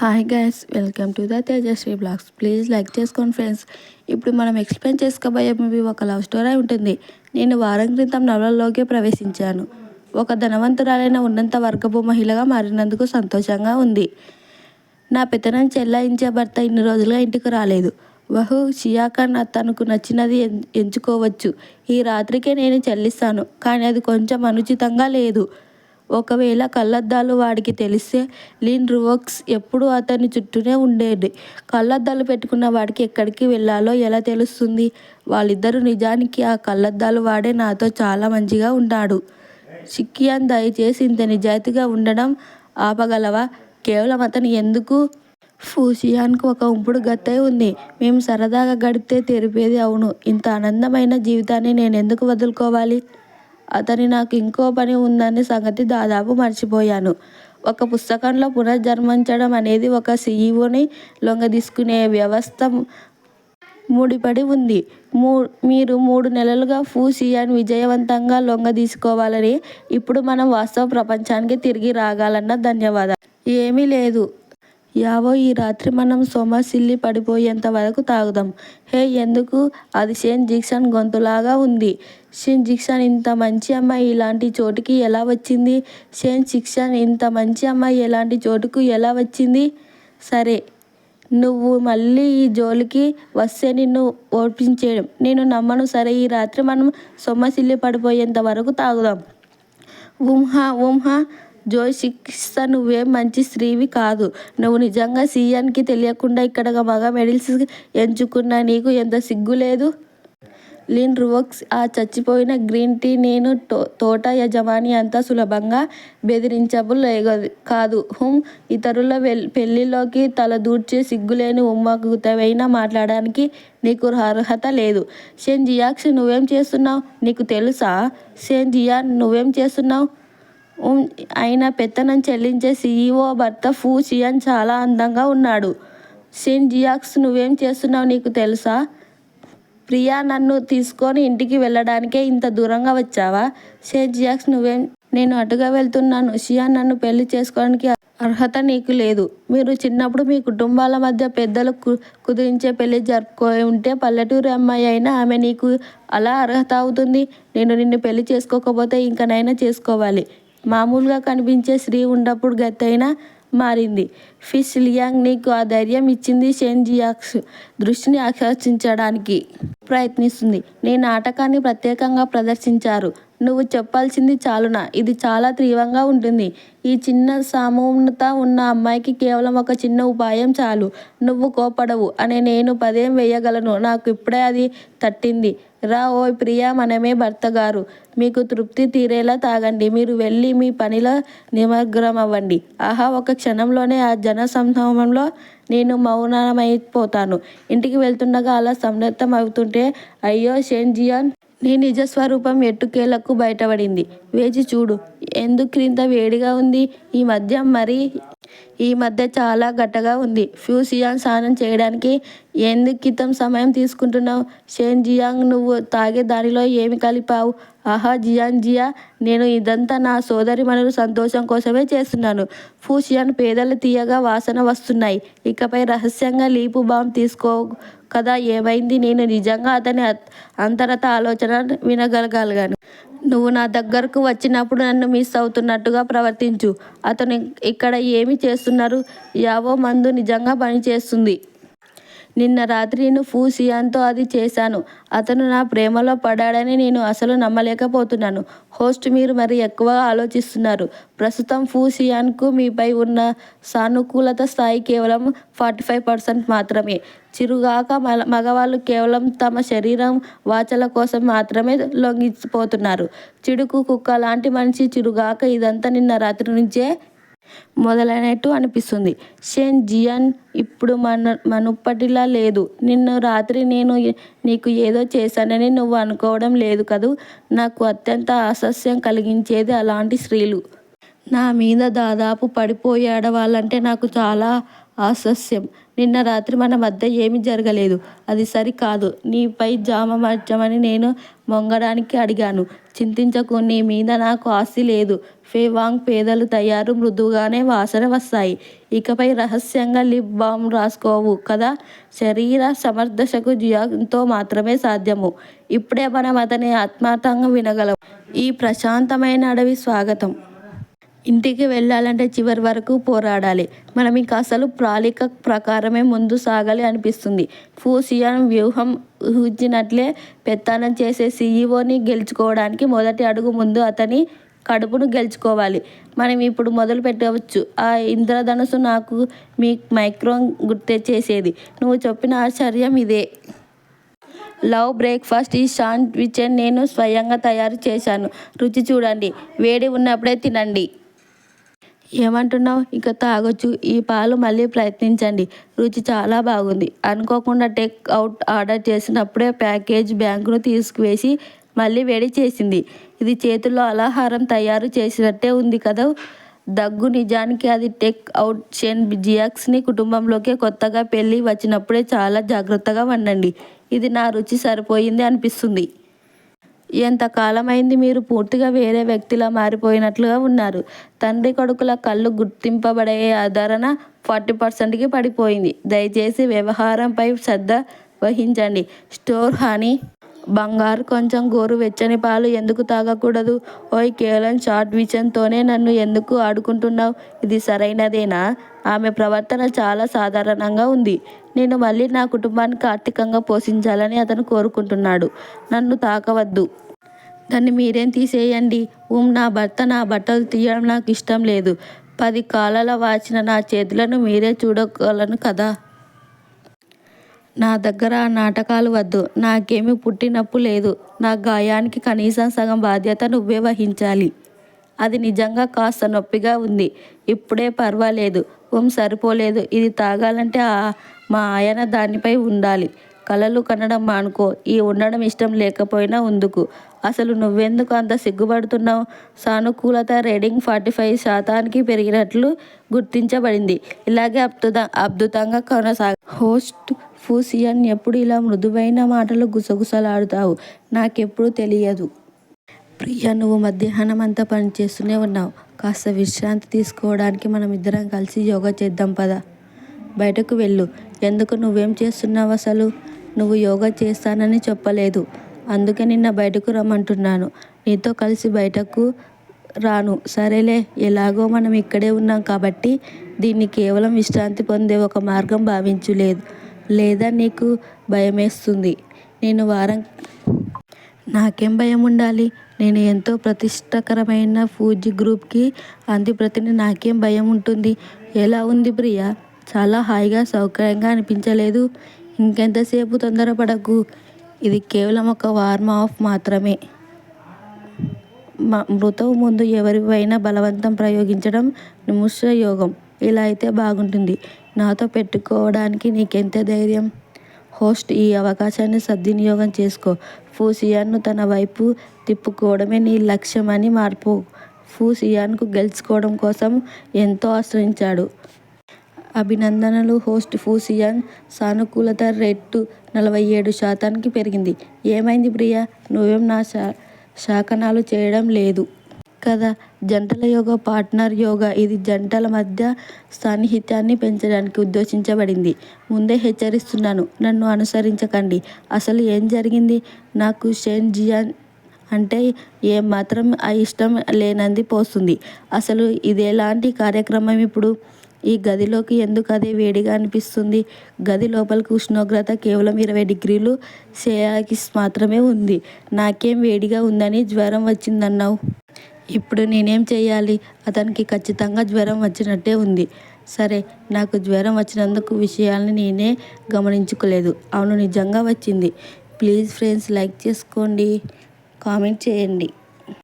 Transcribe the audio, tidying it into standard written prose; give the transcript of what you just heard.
Hi guys, welcome to the Tejaswi blogs. Please like చేసుకోండి friends. ఇప్పుడు మనం ఎక్స్ప్లెయిన్ చేసుకోబోయే మూవీ ఒక లవ్ స్టోరీ ఉంటుంది. నేను వారం క్రితం నవలలోకి ప్రవేశించాను. ఒక ధనవంతురాలైన ఉన్నంత వర్గపు మహిళగా మారినందుకు సంతోషంగా ఉంది. నా పెత్తనం చెల్లాయించే భర్త ఇన్ని రోజులుగా ఇంటికి రాలేదు. వహు షియాఖాన్ తనకు నచ్చినది ఎంచుకోవచ్చు. ఈ రాత్రికే నేను చెల్లిస్తాను, కానీ అది కొంచెం అనుచితంగా లేదు. ఒకవేళ కళ్ళద్దాలు వాడికి తెలిస్తే లీన్ రువోక్స్ ఎప్పుడూ అతని చుట్టూనే ఉండేది. కళ్ళద్దాలు పెట్టుకున్న వాడికి ఎక్కడికి వెళ్ళాలో ఎలా తెలుస్తుంది? వాళ్ళిద్దరూ నిజానికి ఆ కళ్ళద్దాలు వాడే నాతో చాలా మంచిగా ఉన్నాడు. షికియాన్, దయచేసి ఇంత నిజాయితీగా ఉండడం ఆపగలవా? కేవలం అతను ఎందుకు? ఫూషియాన్కు ఒక ఉంపుడు గత్తై ఉంది. మేము సరదాగా గడిపితే తెరిపేది. అవును, ఇంత ఆనందమైన జీవితాన్ని నేనెందుకు వదులుకోవాలి? అతని నాకు ఇంకో పని ఉందనే సంగతి దాదాపు మర్చిపోయాను. ఒక పుస్తకంలో పునర్జన్మించడం అనేది ఒక సీఈఓని లొంగదీసుకునే వ్యవస్థ ముడిపడి ఉంది. మీరు 3 నెలలుగా ఫూషియాన్ విజయవంతంగా లొంగదీసుకోవాలని, ఇప్పుడు మనం వాస్తవ ప్రపంచానికి తిరిగి రాగలన్న ధన్యవాదాలు. ఏమీ లేదు యావో, ఈ రాత్రి మనం సొమ్మసిల్లి పడిపోయేంత వరకు తాగుదాం. హే, ఎందుకు? అది షెన్ జిక్సన్ గొంతులాగా ఉంది. షెన్ జిక్సన్, ఇంత మంచి అమ్మాయి ఇలాంటి చోటుకి ఎలా వచ్చింది? షెన్ జిక్సన్, ఇంత మంచి అమ్మాయి ఇలాంటి చోటుకు ఎలా వచ్చింది? సరే, నువ్వు మళ్ళీ ఈ జోలికి వస్తే నిన్ను ఓడించేయడం నేను నమ్మను. సరే, ఈ రాత్రి మనం సొమ్మసిల్లి పడిపోయేంత వరకు తాగుదాం. ఊహా జోయ్ శిక్ష, నువ్వేం మంచి స్త్రీవి కాదు. నువ్వు నిజంగా సీఎన్కి తెలియకుండా ఇక్కడ మగ మెడిల్స్ ఎంచుకున్నా నీకు ఎంత సిగ్గు లేదు? లీన్ రువోక్స్, ఆ చచ్చిపోయిన గ్రీన్ టీ నేను తోట యజమాని అంత సులభంగా బెదిరించబుల్ కాదు. ఇతరుల పెళ్లిలోకి తలదూర్చే సిగ్గులేని ఉమ్మగుతవైనా మాట్లాడడానికి నీకు అర్హత లేదు. షెన్ జియాక్స్, నువ్వేం చేస్తున్నావు? నీకు తెలుసా? షెన్ జియాన్, నువ్వేం చేస్తున్నావు? అయినా పెత్తనం చెల్లించే సీఈఓ భర్త ఫూ షియాన్ చాలా అందంగా ఉన్నాడు. షెన్ జియాక్స్, నువ్వేం చేస్తున్నావు? నీకు తెలుసా? ప్రియా, నన్ను తీసుకొని ఇంటికి వెళ్ళడానికే ఇంత దూరంగా వచ్చావా? షెన్ జియాక్స్, నువ్వేం? నేను అటుగా వెళ్తున్నాను. షియాన్, నన్ను పెళ్లి చేసుకోవడానికి అర్హత నీకు లేదు. మీరు చిన్నప్పుడు మీ కుటుంబాల మధ్య పెద్దలు కుదిరించే పెళ్లి జరుపుకొని ఉంటే పల్లెటూరి అమ్మాయి అయినా ఆమె నీకు అలా అర్హత అవుతుంది. నేను నిన్ను పెళ్లి చేసుకోకపోతే ఇంకనైనా చేసుకోవాలి. మామూలుగా కనిపించే స్త్రీ ఉన్నప్పుడు గత్తైనా మారింది. ఫిష్ లియాంగ్ నీకు ఆ ధైర్యం ఇచ్చింది. షెన్ జియాక్స్ దృష్టిని ఆకర్షించడానికి ప్రయత్నిస్తుంది. నీ నాటకాన్ని ప్రత్యేకంగా ప్రదర్శించారు. నువ్వు చెప్పాల్సింది చాలునా? ఇది చాలా తీవ్రంగా ఉంటుంది. ఈ చిన్న సామాన్యత ఉన్న అమ్మాయికి కేవలం ఒక చిన్న ఉపాయం చాలు. నువ్వు కోపడవు అని నేను పదేం వేయగలను. నాకు ఇప్పుడే అది తట్టింది. రా ఓయ్ ప్రియా, మనమే భర్తగారు. మీకు తృప్తి తీరేలా తాగండి. మీరు వెళ్ళి మీ పనిలో నిమగ్నమవ్వండి. ఆహా, ఒక క్షణంలోనే ఆ జన సమూహంలో నేను మౌనమైపోతాను. ఇంటికి వెళ్తుండగా అలా సన్నద్ధం అవుతుంటే, అయ్యో షెన్ జియాన్, నీ నిజస్వరూపం ఎట్టకేలకు బయటపడింది. వేచి చూడు. ఎందుకింత వేడిగా ఉంది ఈ మధ్య చాలా గట్టగా ఉంది. ఫూషియాన్, స్నానం చేయడానికి ఎందుకింత సమయం తీసుకుంటున్నావు? షెన్ జియాంగ్, నువ్వు తాగే దానిలో ఏమి కలిపావు? ఆహా జియా, నేను ఇదంతా నా సోదరీమణుల సంతోషం కోసమే చేస్తున్నాను. ఫూషియాన్ పేదలు తీయగా వాసన వస్తున్నాయి. ఇకపై రహస్యంగా లీపు బామ్ తీసుకో కదా. ఏమైంది? నేను నిజంగా అతని అంతరత ఆలోచన వినగలగాను. నువ్వు నా దగ్గరకు వచ్చినప్పుడు నన్ను మిస్ అవుతున్నట్టుగా ప్రవర్తించు. అతను ఇక్కడ ఏమి చేస్తున్నారు? యావో, మందు నిజంగా పనిచేస్తుంది. నిన్న రాత్రి నేను ఫూ షియాన్తో అది చేశాను. అతను నా ప్రేమలో పడ్డాడని నేను అసలు నమ్మలేకపోతున్నాను. హోస్ట్, మీరు మరి ఎక్కువగా ఆలోచిస్తున్నారు. ప్రస్తుతం ఫూ షియాన్కు మీపై ఉన్న సానుకూలత స్థాయి కేవలం 45% మాత్రమే. చిరుగాక మగవాళ్ళు కేవలం తమ శరీరం వాచల కోసం మాత్రమే లొంగిపోతున్నారు. చిడుకు కుక్క లాంటి మనిషి చిరుగాక ఇదంతా నిన్న రాత్రి నుంచే మొదలైనట్టు అనిపిస్తుంది. షెన్ జియాన్ ఇప్పుడు మునుపటిలా లేదు. నిన్న రాత్రి నేను నీకు ఏదో చేశానని నువ్వు అనుకోవడం లేదు కదూ? నాకు అత్యంత అసహ్యం కలిగించేది అలాంటి స్త్రీలు. నా మీద దాదాపు పడిపోయే ఆడవాళ్ళంటే నాకు చాలా అసహ్యం. నిన్న రాత్రి మన మధ్య ఏమీ జరగలేదు. అది సరికాదు. నీపై జామ మార్చమని నేను మొంగడానికి అడిగాను. చింతించకు, నీ మీద నాకు ఆస్తి లేదు. ఫేవాంగ్ పేదలు తయారు మృదువుగానే వాసన వస్తాయి. ఇకపై రహస్యంగా లిప్ బామ్ రాసుకోవు కదా. శరీర సమర్థశకు జియాంగ్తో మాత్రమే సాధ్యము. ఇప్పుడే మనం అతని ఆత్మార్థంగా వినగలం. ఈ ప్రశాంతమైన అడవి స్వాగతం. ఇంటికి వెళ్ళాలంటే చివరి వరకు పోరాడాలి. మనం ఇంక అసలు ప్రణాళిక ప్రకారమే ముందు సాగాలి అనిపిస్తుంది. ఫూసియాన్ వ్యూహం ఊహించినట్లే పెత్తనం చేసే సీఈఓని గెలుచుకోవడానికి మొదటి అడుగు ముందు అతని కడుపును గెలుచుకోవాలి. మనం ఇప్పుడు మొదలు పెట్టవచ్చు. ఆ ఇంద్రధనుసు నాకు మీ మైక్రోన్ గుర్తు చేసేది. నువ్వు చెప్పిన ఆశ్చర్యం ఇదే. లవ్ బ్రేక్ఫాస్ట్ ఈ శాండ్విచ్ నేను స్వయంగా తయారు చేశాను. రుచి చూడండి. వేడి ఉన్నప్పుడే తినండి. ఏమంటున్నావు? ఇక తాగొచ్చు. ఈ పాలు మళ్ళీ ప్రయత్నించండి. రుచి చాలా బాగుంది. అనుకోకుండా టేక్ అవుట్ ఆర్డర్ చేసినప్పుడే ప్యాకేజ్ బ్యాంకును తీసుకువేసి మళ్ళీ వేడి చేసింది. ఇది చేతుల్లో ఆహారం తయారు చేసినట్టే ఉంది కదా. దగ్గు. నిజానికి అది టేక్ అవుట్. షెన్ జియాక్స్ని కుటుంబంలోకి కొత్తగా పెళ్ళి వచ్చినప్పుడే చాలా జాగ్రత్తగా వండండి. ఇది నా రుచి సరిపోయింది అనిపిస్తుంది. ఎంతకాలమైంది మీరు పూర్తిగా వేరే వ్యక్తిలా మారిపోయినట్లుగా ఉన్నారు. తండ్రి కొడుకుల కళ్ళు గుర్తింపబడే ఆదరణ 40%కి పడిపోయింది. దయచేసి వ్యవహారంపై శ్రద్ధ వహించండి. Store honey. బంగారు. కొంచెం గోరువెచ్చని పాలు ఎందుకు తాగకూడదు? ఓయ్, కేవలం షార్ట్ విషన్తోనే నన్ను ఎందుకు ఆడుకుంటున్నావు? ఇది సరైనదేనా? ఆమె ప్రవర్తన చాలా సాధారణంగా ఉంది. నేను మళ్ళీ నా కుటుంబానికి ఆర్థికంగా పోషించాలని అతను కోరుకుంటున్నాడు. నన్ను తాకవద్దు. దాన్ని మీరేం తీసేయండి. నా భర్త నా బట్టలు తీయడం నాకు ఇష్టం లేదు. 10 కాలాల వాచిన నా చేతులను మీరే చూడగలను కదా. నా దగ్గర ఆ నాటకాలు వద్దు. నాకేమీ పుట్టినప్పు లేదు. నా గాయానికి కనీసం సగం బాధ్యత నువ్వే వహించాలి. అది నిజంగా కాస్త నొప్పిగా ఉంది. ఇప్పుడే పర్వాలేదు. సరిపోలేదు. ఇది తాగాలంటే మా ఆయన దానిపై ఉండాలి. కలలు కనడం మానుకో. ఈ ఉండడం ఇష్టం లేకపోయినా ఉందుకు. అసలు నువ్వెందుకు అంత సిగ్గుపడుతున్నావు? సానుకూలత రేటింగ్ 45% పెరిగినట్లు గుర్తించబడింది. ఇలాగే అద్భుతంగా హోస్ట్ ఫూసియాన్, ఎప్పుడు ఇలా మృదువైన మాటలు గుసగుసలాడుతావు? నాకెప్పుడు తెలియదు. ప్రియా, నువ్వు మధ్యాహ్నం అంతా పనిచేస్తూనే ఉన్నావు. కాస్త విశ్రాంతి తీసుకోవడానికి మనం ఇద్దరం కలిసి యోగా చేద్దాం పదా. బయటకు వెళ్ళు. ఎందుకు? నువ్వేం చేస్తున్నావు అసలు? నువ్వు యోగా చేస్తానని చెప్పలేదు. అందుకే నిన్న బయటకు రమ్మంటున్నాను. నీతో కలిసి బయటకు రాను. సరేలే, ఎలాగో మనం ఇక్కడే ఉన్నాం కాబట్టి దీన్ని కేవలం విశ్రాంతి పొందే ఒక మార్గం భావించు. లేదా నీకు భయమేస్తుంది? నేను నాకేం భయం ఉండాలి? నేను ఎంతో ప్రతిష్టకరమైన ఫూజీ గ్రూప్కి అధిపతిని. నాకేం భయం ఉంటుంది? ఎలా ఉంది ప్రియా? చాలా హాయిగా సౌకర్యంగా అనిపించలేదు? ఇంకెంతసేపు తొందరపడకు. ఇది కేవలం ఒక వార్మ్ అప్ మాత్రమే. మృతువు ముందు ఎవరిపైనా బలవంతం ప్రయోగించడం నిముష యోగం. ఇలా అయితే బాగుంటుంది. నాతో పెట్టుకోవడానికి నీకెంత ధైర్యం? హోస్ట్, ఈ అవకాశాన్ని సద్వినియోగం చేసుకో. ఫూసియాన్ను తన వైపు తిప్పుకోవడమే నీ లక్ష్యమని మార్పు. ఫూసియాన్కు గెలుచుకోవడం కోసం ఎంతో ఆశ్రయించాడు. అభినందనలు హోస్ట్. ఫూసియాన్ సానుకూలత రేటు 47%కి పెరిగింది. ఏమైంది ప్రియా? నువ్వేం నా శాసనాలు చేయడం లేదు కదా. జంటల యోగా, పార్ట్నర్ యోగా. ఇది జంటల మధ్య సాన్నిహిత్యాన్ని పెంచడానికి ఉద్దేశించబడింది. ముందే హెచ్చరిస్తున్నాను, నన్ను అనుసరించకండి. అసలు ఏం జరిగింది? నాకు షెన్ జియాన్ అంటే ఏమాత్రం ఇష్టం లేనంది పోస్తుంది. అసలు ఇదేలాంటి కార్యక్రమం ఇప్పుడు? ఈ గదిలోకి ఎందుకు అదే వేడిగా అనిపిస్తుంది? గది లోపలికి ఉష్ణోగ్రత కేవలం 20 డిగ్రీలు సెల్సియస్ మాత్రమే ఉంది. నాకేం వేడిగా ఉందని జ్వరం వచ్చిందన్నావు. ఇప్పుడు నేనేం చేయాలి? అతనికి ఖచ్చితంగా జ్వరం వచ్చినట్టే ఉంది. సరే, నాకు జ్వరం వచ్చినందుకు విషయాల్ని నేనే గమనించుకోలేదు. అవును, నిజంగా వచ్చింది. ప్లీజ్ ఫ్రెండ్స్, లైక్ చేసుకోండి, కామెంట్ చేయండి.